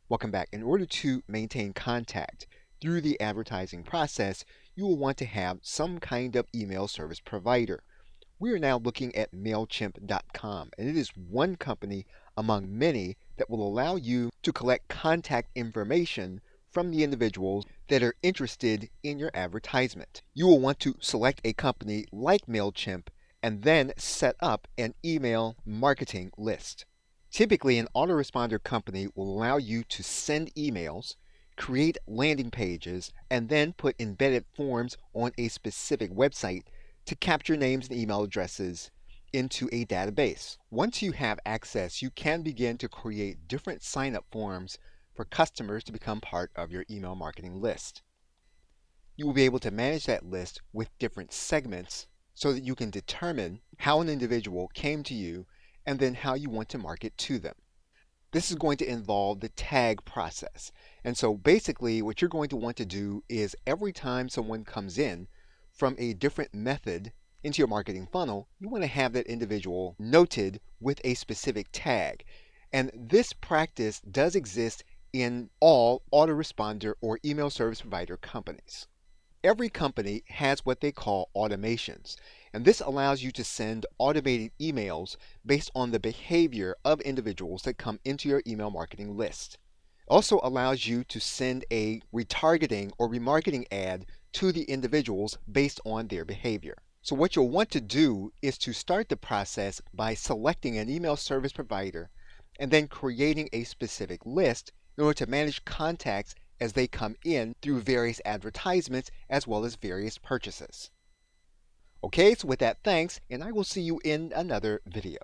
Welcome back. In order to maintain contact through the advertising process, you will want to have some kind of email service provider. We are now looking at MailChimp.com, and it is one company among many that will allow you to collect contact information from the individuals that are interested in your advertisement. You will want to select a company like MailChimp and then set up an email marketing list. Typically, an autoresponder company will allow you to send emails, create landing pages, and then put embedded forms on a specific website to capture names and email addresses into a database. Once you have access, you can begin to create different sign-up forms for customers to become part of your email marketing list. You will be able to manage that list with different segments so that you can determine how an individual came to you and then how you want to market to them. This is going to involve the tag process. And so basically what you're going to want to do is every time someone comes in from a different method into your marketing funnel, you want to have that individual noted with a specific tag. And this practice does exist in all autoresponder or email service provider companies. Every company has what they call automations, and this allows you to send automated emails based on the behavior of individuals that come into your email marketing list. It also allows you to send a retargeting or remarketing ad to the individuals based on their behavior. So what you'll want to do is to start the process by selecting an email service provider and then creating a specific list in order to manage contacts as they come in through various advertisements as well as various purchases. Okay, so with that, thanks, and I will see you in another video.